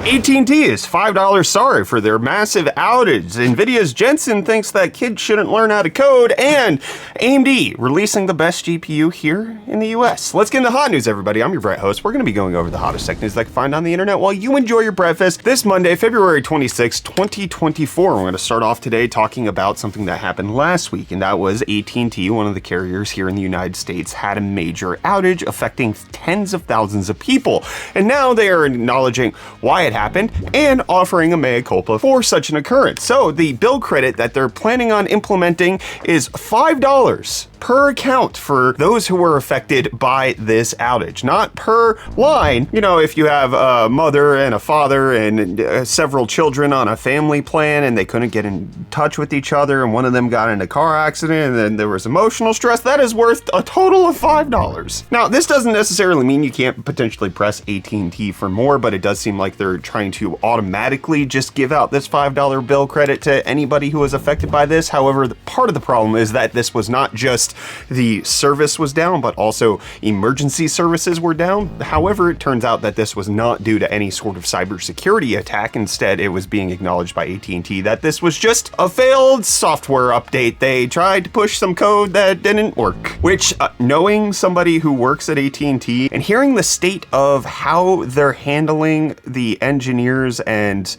AT&T is $5 sorry for their massive outage. NVIDIA's Jensen thinks that kids shouldn't learn how to code, and AMD releasing the best GPU here in the US. Let's get into hot news, everybody. I'm your Brett host. We're going to be going over the hottest tech news that I can find on the internet while you enjoy your breakfast. This Monday, February 26, 2024. We're going to start off today talking about something that happened last week, and that was AT&T, one of the carriers here in the United States, had a major outage affecting tens of thousands of people. And now they are acknowledging why it happened and offering a mea culpa for such an occurrence. So the bill credit that they're planning on implementing is $5 per account for those who were affected by this outage, not per line. You know, if you have a mother and a father and several children on a family plan and they couldn't get in touch with each other and one of them got in a car accident and then there was emotional stress, that is worth a total of $5. Now, this doesn't necessarily mean you can't potentially press AT&T for more, but it does seem like they're trying to automatically just give out this $5 bill credit to anybody who was affected by this. However, part of the problem is that this was not just the service was down, but also emergency services were down. However, it turns out that this was not due to any sort of cybersecurity attack. Instead, it was being acknowledged by AT&T that this was just a failed software update. They tried to push some code that didn't work, which knowing somebody who works at AT&T and hearing the state of how they're handling the engineers and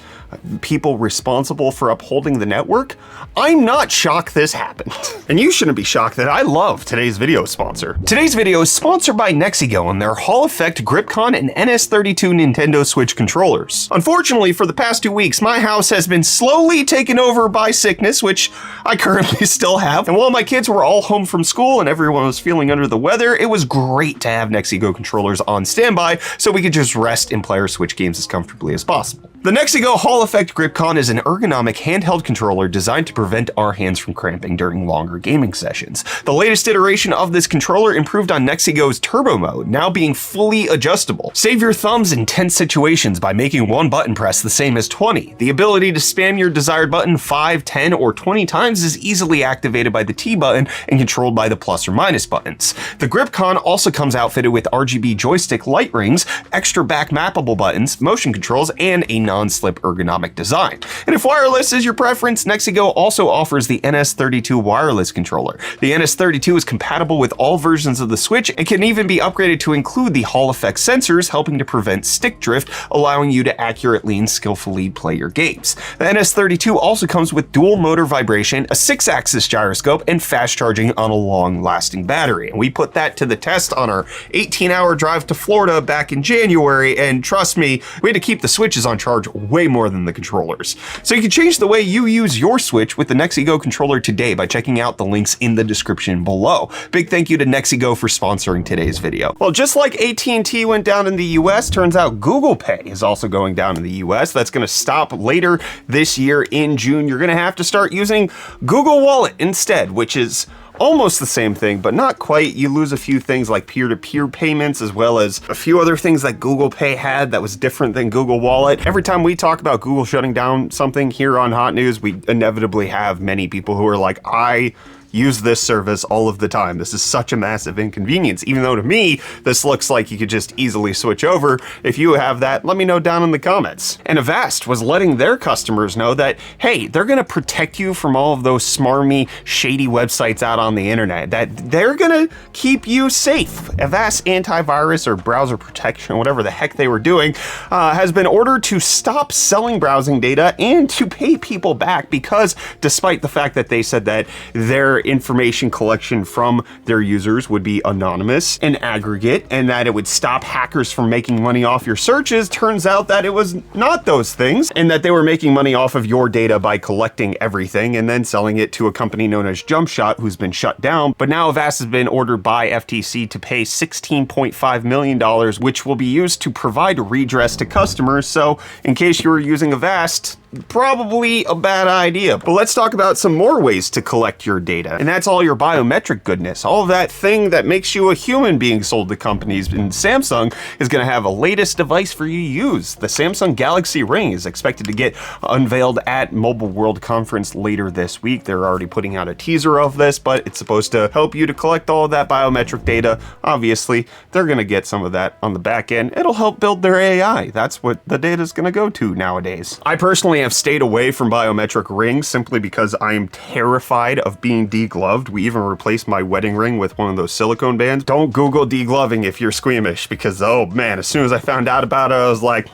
people responsible for upholding the network, I'm not shocked this happened. And you shouldn't be shocked that I love today's video sponsor. Today's video is sponsored by Nexigo and their Hall Effect GripCon and NS32 Nintendo Switch controllers. Unfortunately, for the past 2 weeks, my house has been slowly taken over by sickness, which I currently still have. And while my kids were all home from school and everyone was feeling under the weather, it was great to have Nexigo controllers on standby so we could just rest and play our Switch games as comfortably as possible. The Nexigo Hall Effect GripCon is an ergonomic handheld controller designed to prevent our hands from cramping during longer gaming sessions. The latest iteration of this controller improved on Nexigo's Turbo mode, now being fully adjustable. Save your thumbs in tense situations by making one button press the same as 20. The ability to spam your desired button 5, 10, or 20 times is easily activated by the T button and controlled by the plus or minus buttons. The GripCon also comes outfitted with RGB joystick light rings, extra back mappable buttons, motion controls, and a non-slip ergonomic design. And if wireless is your preference, Nexigo also offers the NS32 wireless controller. The NS32 is compatible with all versions of the Switch and can even be upgraded to include the Hall Effect sensors, helping to prevent stick drift, allowing you to accurately and skillfully play your games. The NS32 also comes with dual motor vibration, a 6-axis gyroscope, and fast charging on a long-lasting battery. And we put that to the test on our 18-hour drive to Florida back in January, and trust me, we had to keep the Switches on charge way more than the controllers. So you can change the way you use your Switch with the Nexigo controller today by checking out the links in the description below. Big thank you to Nexigo for sponsoring today's video. Well, just like AT&T went down in the US, turns out Google Pay is also going down in the US. That's going to stop later this year in June. You're going to have to start using Google Wallet instead, which is almost the same thing, but not quite. You lose a few things like peer-to-peer payments, as well as a few other things that Google Pay had that was different than Google Wallet. Every time we talk about Google shutting down something here on Hot News, we inevitably have many people who are like, I use this service all of the time. This is such a massive inconvenience, even though to me, this looks like you could just easily switch over. If you have that, let me know down in the comments. And Avast was letting their customers know that, hey, they're gonna protect you from all of those smarmy, shady websites out on the internet, that they're gonna keep you safe. Avast antivirus or browser protection, whatever the heck they were doing, has been ordered to stop selling browsing data and to pay people back because despite the fact that they said that their information collection from their users would be anonymous and aggregate and that it would stop hackers from making money off your searches, turns out that it was not those things and that they were making money off of your data by collecting everything and then selling it to a company known as JumpShot, who's been shut down. But now Avast has been ordered by FTC to pay $16.5 million, which will be used to provide redress to customers. So in case you were using Avast, probably a bad idea. But let's talk about some more ways to collect your data. data. And that's all your biometric goodness. All of that thing that makes you a human being sold to companies. And Samsung is going to have a latest device for you to use. The Samsung Galaxy Ring is expected to get unveiled at Mobile World Conference later this week. They're already putting out a teaser of this, but it's supposed to help you to collect all of that biometric data. Obviously, they're going to get some of that on the back end. It'll help build their AI. That's what the data is going to go to nowadays. I personally have stayed away from biometric rings simply because I am terrified of being degloved. We even replaced my wedding ring with one of those silicone bands. Don't Google degloving if you're squeamish, because oh man, as soon as I found out about it, I was like,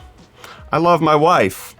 I love my wife,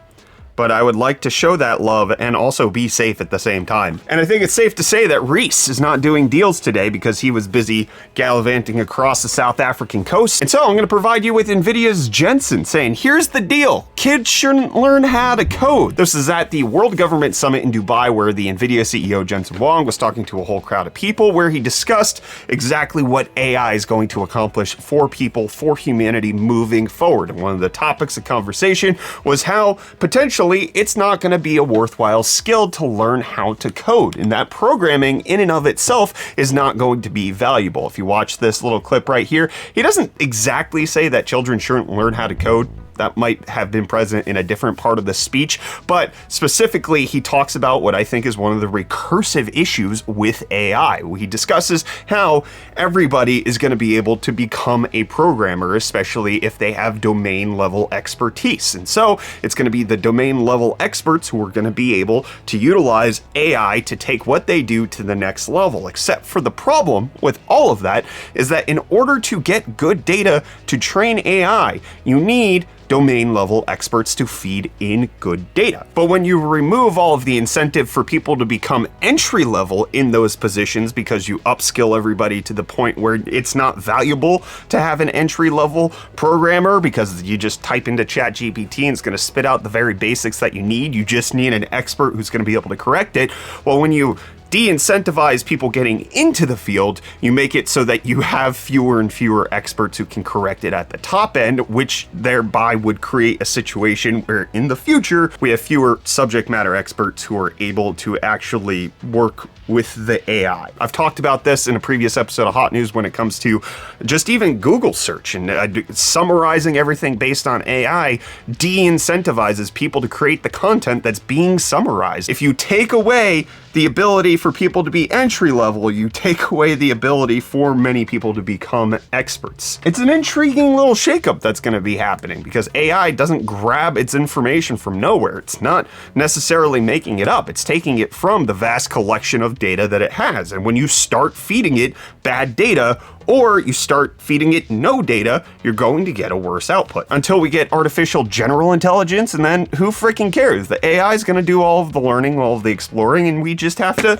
but I would like to show that love and also be safe at the same time. And I think it's safe to say that Reece is not doing deals today because he was busy gallivanting across the South African coast. And so I'm gonna provide you with NVIDIA's Jensen saying, here's the deal. Kids shouldn't learn how to code. This is at the World Government Summit in Dubai, where the NVIDIA CEO Jensen Huang was talking to a whole crowd of people, where he discussed exactly what AI is going to accomplish for people, for humanity moving forward. And one of the topics of conversation was how potentially it's not going to be a worthwhile skill to learn how to code, and that programming in and of itself is not going to be valuable. If you watch this little clip right here, he doesn't exactly say that children shouldn't learn how to code. That might have been present in a different part of the speech, but specifically he talks about what I think is one of the recursive issues with AI. He discusses how everybody is going to be able to become a programmer, especially if they have domain level expertise. And so it's going to be the domain level experts who are going to be able to utilize AI to take what they do to the next level. Except for the problem with all of that is that in order to get good data to train AI, you need domain level experts to feed in good data. But when you remove all of the incentive for people to become entry level in those positions because you upskill everybody to the point where it's not valuable to have an entry level programmer because you just type into ChatGPT and it's going to spit out the very basics that you need. You just need an expert who's going to be able to correct it. Well, when you de-incentivize people getting into the field, you make it so that you have fewer and fewer experts who can correct it at the top end, which thereby would create a situation where in the future we have fewer subject matter experts who are able to actually work with the AI. I've talked about this in a previous episode of Hot News when it comes to just even Google search, and summarizing everything based on AI de-incentivizes people to create the content that's being summarized. If you take away the ability for people to be entry level, you take away the ability for many people to become experts. It's an intriguing little shakeup that's going to be happening because AI doesn't grab its information from nowhere. It's not necessarily making it up. It's taking it from the vast collection of data that it has. And when you start feeding it bad data, or you start feeding it no data, you're going to get a worse output. Until we get artificial general intelligence, and then who freaking cares? The AI is going to do all of the learning, all of the exploring, and we just have to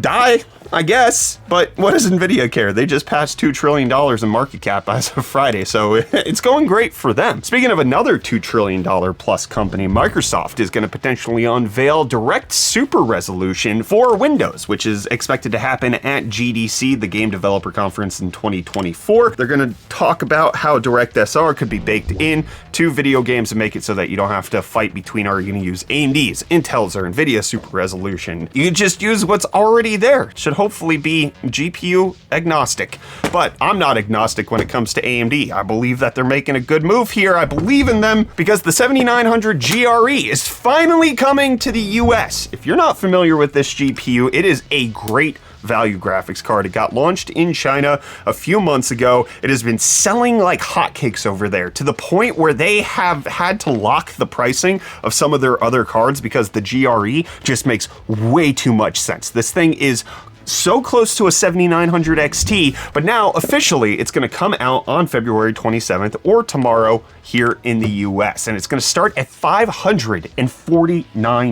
die, I guess. But what does NVIDIA care? They just passed $2 trillion in market cap as of Friday, so it's going great for them. Speaking of another $2 trillion plus company, Microsoft is going to potentially unveil direct super resolution for Windows, which is expected to happen at GDC, the Game Developer Conference in 2024. They're going to talk about how DirectSR could be baked in to video games and make it so that you don't have to fight between, are you going to use AMD's, Intel's, or NVIDIA super resolution. You can just use what's already there. It should hopefully be GPU agnostic, but I'm not agnostic when it comes to AMD. I believe that they're making a good move here. I believe in them because the 7900 GRE is finally coming to the US. If you're not familiar with this GPU, it is a great value graphics card. It got launched in China a few months ago. It has been selling like hotcakes over there to the point where they have had to lock the pricing of some of their other cards because the GRE just makes way too much sense. This thing is so close to a 7900 XT, but now officially it's going to come out on February 27th or tomorrow here in the US, and it's going to start at $549.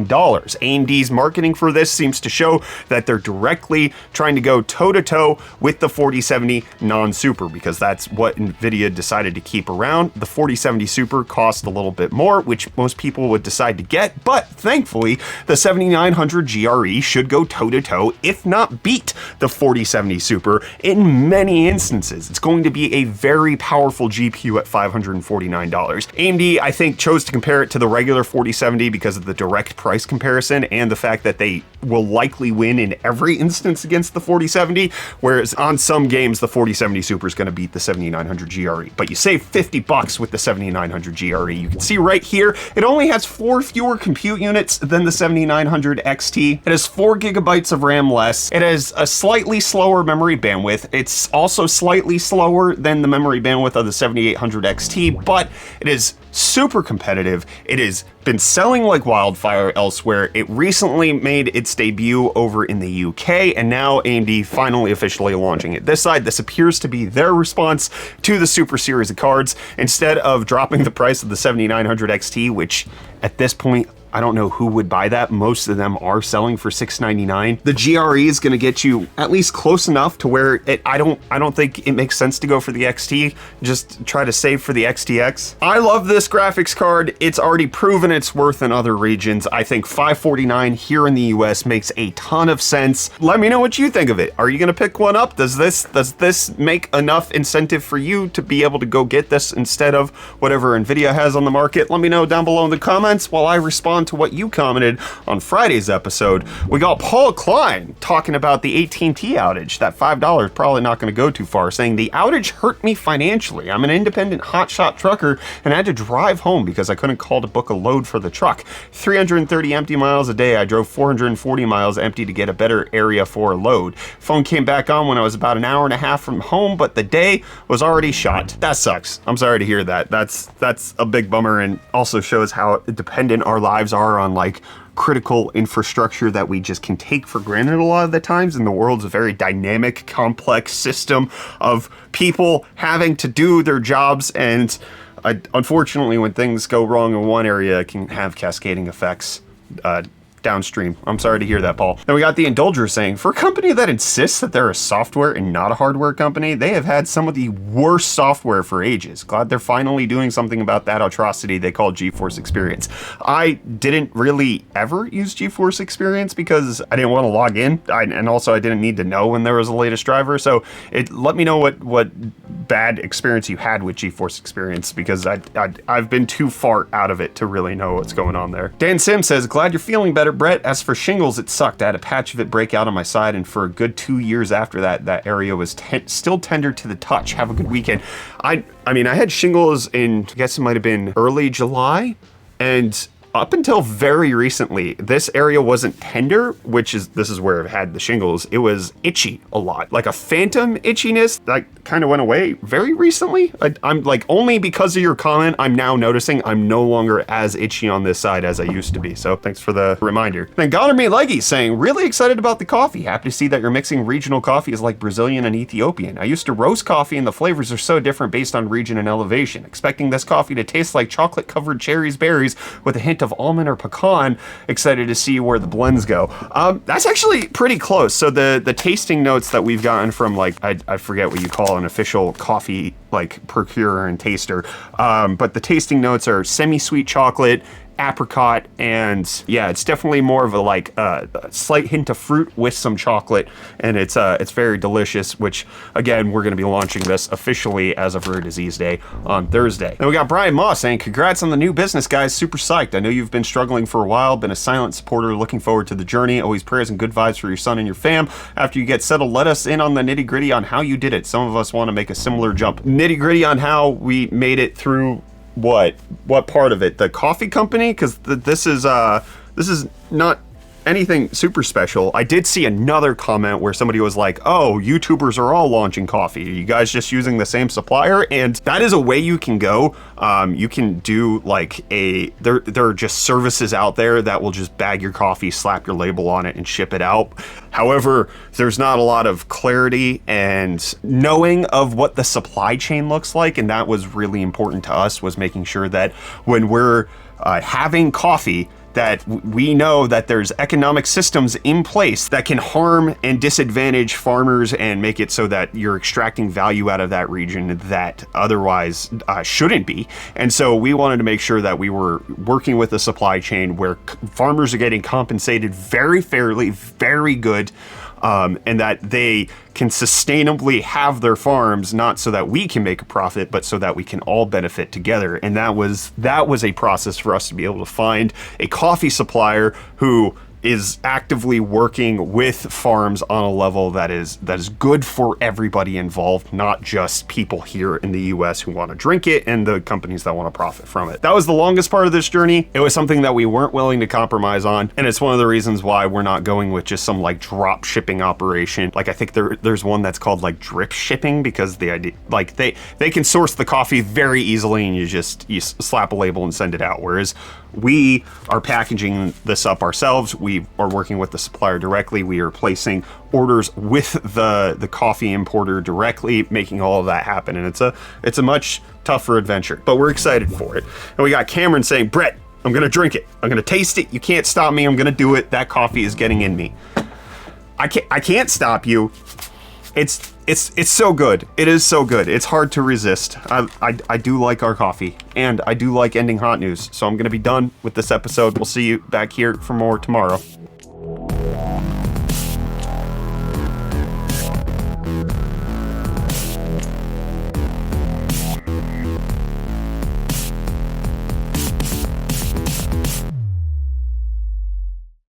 AMD's marketing for this seems to show that they're directly trying to go toe-to-toe with the 4070 non-super, because that's what NVIDIA decided to keep around. The 4070 Super cost a little bit more, which most people would decide to get, but thankfully the 7900 GRE should go toe-to-toe, if not beat the 4070 Super in many instances. It's going to be a very powerful GPU at $549. AMD, I think, chose to compare it to the regular 4070 because of the direct price comparison and the fact that they will likely win in every instance against the 4070, whereas on some games, the 4070 Super is going to beat the 7900 GRE. But you save $50 with the 7900 GRE. You can see right here, it only has 4 fewer compute units than the 7900 XT. It has 4 gigabytes of RAM less. It has a slightly slower memory bandwidth. It's also slightly slower than the memory bandwidth of the 7800 XT, but it is super competitive. It has been selling like wildfire elsewhere. It recently made its debut over in the UK, and now AMD finally officially launching it this side. This appears to be their response to the Super series of cards. Instead of dropping the price of the 7900 XT, which at this point, I don't know who would buy that. Most of them are selling for $699. The GRE is going to get you at least close enough to where I don't think it makes sense to go for the XT. Just try to save for the XTX. I love this graphics card. It's already proven its worth in other regions. I think $549 here in the US makes a ton of sense. Let me know what you think of it. Are you going to pick one up? Does this make enough incentive for you to be able to go get this instead of whatever Nvidia has on the market? Let me know down below in the comments while I respond to what you commented on Friday's episode. We got Paul Klein talking about the AT&T outage. That $5 probably not going to go too far, saying the outage hurt me financially. I'm an independent hotshot trucker and I had to drive home because I couldn't call to book a load for the truck. 330 empty miles a day. I drove 440 miles empty to get a better area for a load. Phone came back on when I was about an hour and a half from home, but the day was already shot. That sucks. I'm sorry to hear that. That's a big bummer, and also shows how dependent our lives are on like critical infrastructure that we just can take for granted a lot of the times, and the world's a very dynamic, complex system of people having to do their jobs, and unfortunately when things go wrong in one area, it can have cascading effects downstream. I'm sorry to hear that, Paul. Then we got the Indulger saying, for a company that insists that they're a software and not a hardware company, they have had some of the worst software for ages. Glad they're finally doing something about that atrocity they call GeForce Experience. I didn't really ever use GeForce Experience because I didn't want to log in, and also I didn't need to know when there was a latest driver, so let me know what bad experience you had with GeForce Experience, because I've been too far out of it to really know what's going on there. Dan Sim says, glad you're feeling better, Brett. As for shingles, it sucked. I had a patch of it break out on my side, and for a good 2 years after that area was still tender to the touch. Have a good weekend. I mean, I had shingles in, I guess it might have been early July, and up until very recently, this area wasn't tender, this is where I've had the shingles. It was itchy a lot, like a phantom itchiness that kind of went away very recently. I'm like, only because of your comment, I'm now noticing I'm no longer as itchy on this side as I used to be. So thanks for the reminder. Then Goner Me Leggy saying, really excited about the coffee. Happy to see that you're mixing regional coffees like Brazilian and Ethiopian. I used to roast coffee and the flavors are so different based on region and elevation. Expecting this coffee to taste like chocolate covered cherries berries with a hint of almond or pecan. Excited to see where the blends go. That's actually pretty close. So the tasting notes that we've gotten from, like, I forget what you call an official coffee like procurer and taster, but the tasting notes are semi-sweet chocolate, apricot, and yeah, it's definitely more of a slight hint of fruit with some chocolate, and it's very delicious, which again, we're going to be launching this officially as of Rare Disease Day on Thursday. Then we got Brian Moss saying, congrats on the new business, guys. Super psyched. I know you've been struggling for a while, been a silent supporter, looking forward to the journey. Always prayers and good vibes for your son and your fam. After you get settled, let us in on the nitty gritty on how you did it. Some of us want to make a similar jump. Nitty gritty on how we made it through what part of it? The coffee company? Because this is not anything super special. I did see another comment where somebody was like, oh, YouTubers are all launching coffee. Are you guys just using the same supplier? And that is a way you can go. You can do like there are just services out there that will just bag your coffee, slap your label on it, and ship it out. However, there's not a lot of clarity and knowing of what the supply chain looks like, and that was really important to us, was making sure that when we're having coffee, that we know that there's economic systems in place that can harm and disadvantage farmers and make it so that you're extracting value out of that region that otherwise shouldn't be. And so we wanted to make sure that we were working with a supply chain where farmers are getting compensated very fairly, very good, and that they can sustainably have their farms, not so that we can make a profit, but so that we can all benefit together. And that was a process for us to be able to find a coffee supplier who is actively working with farms on a level that is good for everybody involved, not just people here in the US who want to drink it and the companies that want to profit from it. That was the longest part of this journey. It was something that we weren't willing to compromise on, and it's one of the reasons why we're not going with just some like drop shipping operation. Like I think there's one that's called like drip shipping, because the idea, like they can source the coffee very easily and you slap a label and send it out, whereas we are packaging this up ourselves. We are working with the supplier directly. We are placing orders with the coffee importer directly, making all of that happen. And it's a much tougher adventure, but we're excited for it. And we got Cameron saying, Brett, I'm gonna drink it. I'm gonna taste it. You can't stop me. I'm gonna do it. That coffee is getting in me. I can't stop you. It's so good. It is so good. It's hard to resist. I do like our coffee, and I do like ending hot news. So I'm going to be done with this episode. We'll see you back here for more tomorrow.